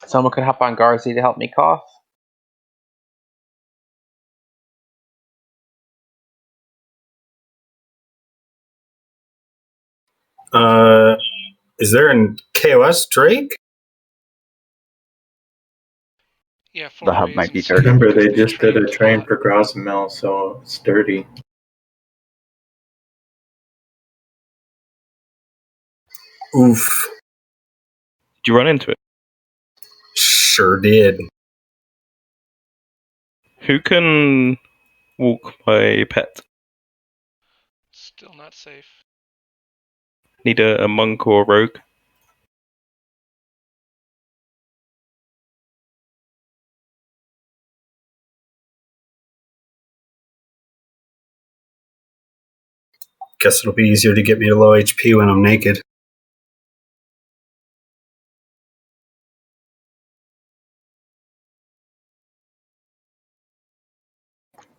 Someone could hop on Garzi to help me cough. Is there an KOS Drake? Yeah, The hub might be dirty. Remember, they just did a train for Grosmel, so it's dirty. Oof. Did you run into it? Sure did. Who can walk my pet? Still not safe. Need a monk or a rogue? Guess it'll be easier to get me to low HP when I'm naked.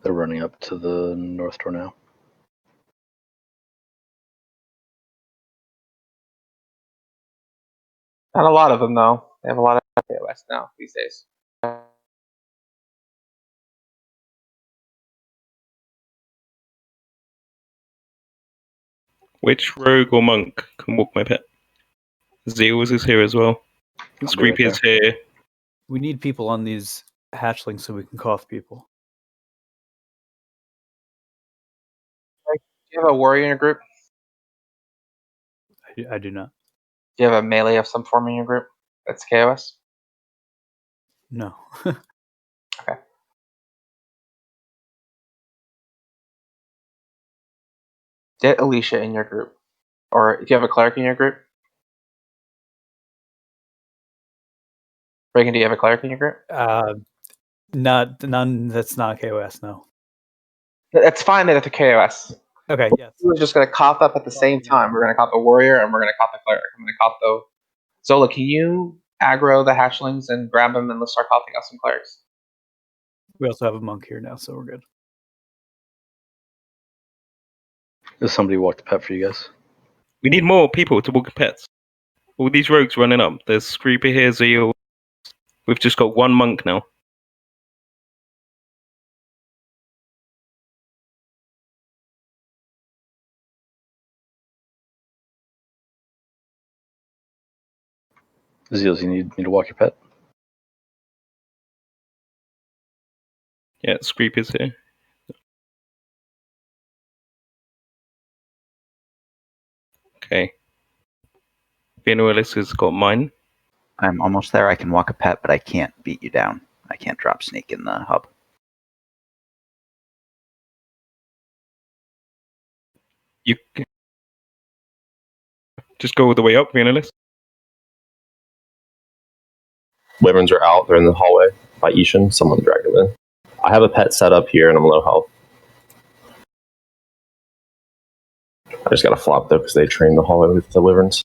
They're running up to the north door now. Not a lot of them, though. They have a lot of KOS now these days. Which rogue or monk can walk my pet? Zeals is here as well. Screepy is here. We need people on these hatchlings so we can cough people. Do you have a warrior in your group? I do not. Do you have a melee of some form in your group that's KOS? No. Okay. Get Alicia in your group. Or do you have a cleric in your group? Reagan, do you have a cleric in your group? None that's not KOS, no. It's fine that it's a KOS. Okay, yes. We're just going to cough up at the same time. We're going to cough the warrior and we're going to cough the cleric. I'm going to cough the... Zola, can you aggro the hatchlings and grab them and let's start coughing out some clerics? We also have a monk here now, so we're good. Does somebody walk the pet for you guys? We need more people to walk pets. All these rogues running up. There's Screepy here, Zeal. We've just got one monk now. Zeals, you need me to walk your pet? Yeah, Screepy's here. Okay. Venuelis has got mine. I'm almost there. I can walk a pet, but I can't beat you down. I can't drop sneak in the hub. You just go all the way up, Venuelis. Wyverns are out. They're in the hallway by Ishan. Someone dragged them in. I have a pet set up here, and I'm low health. I just got to flop, though, because they train the hallway with the Wyverns.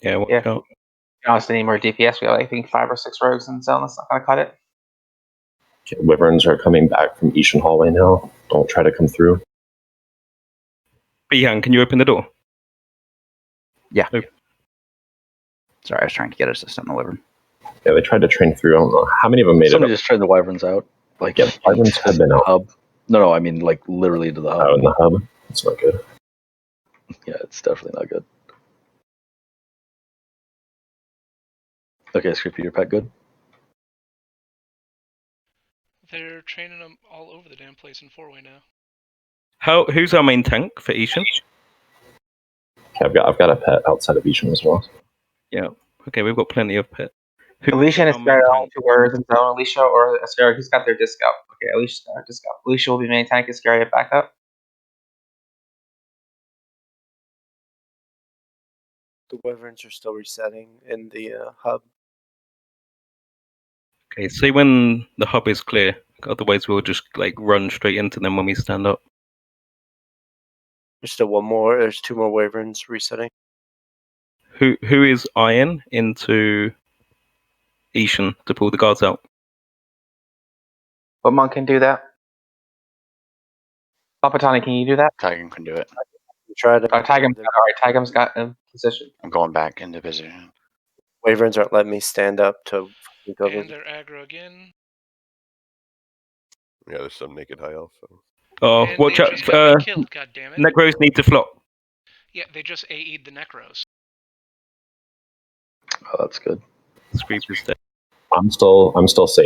Yeah, watch out. You honestly need more DPS. We have, I think, 5 or 6 rogues in zone. That's not going to cut it. Okay, Wyverns are coming back from Ishan hallway now. Don't try to come through. Behan, can you open the door? Yeah. Open. Sorry, I was trying to get us to stun the Wyvern. Yeah, they tried to train through. I don't know how many of them made Somebody it. just trained the Wyverns out. Like, Yeah, the Wyverns have been out. Hub. No, I mean like literally to the hub. Out in the hub. It's not good. Yeah, it's definitely not good. Okay, Screepy, your pet good? They're training them all over the damn place in 4-way now. Who's our main tank for Ishan? Okay, I've got a pet outside of Ishan as well. Yeah. Okay, we've got plenty of pet. Alicia and Aspera are 2 warriors in zone. Alicia or Aspera, who's got their disc up? Okay, Alicia's got her disc up. Alicia will be main tank. Aspera back up. The Wyverns are still resetting in the hub. Okay, see when the hub is clear. Otherwise, we'll just like run straight into them when we stand up. There's still one more. There's 2 more Wyverns resetting. Who is Iron into Ishan to pull the guards out? What monk can do that? Papatani, can you do that? Tigam can do it. Try to. Tigam, alright, Tigam's got in position. I'm going back into position. Wyverns aren't letting me stand up to go And they're aggro again. Yeah, there's some naked high elf. So. Oh, And watch they out! just got me killed, God damn it. Necros need to flop. Yeah, they just AE'd the Necros. Oh, that's good. Screeper's dead. I'm still safe.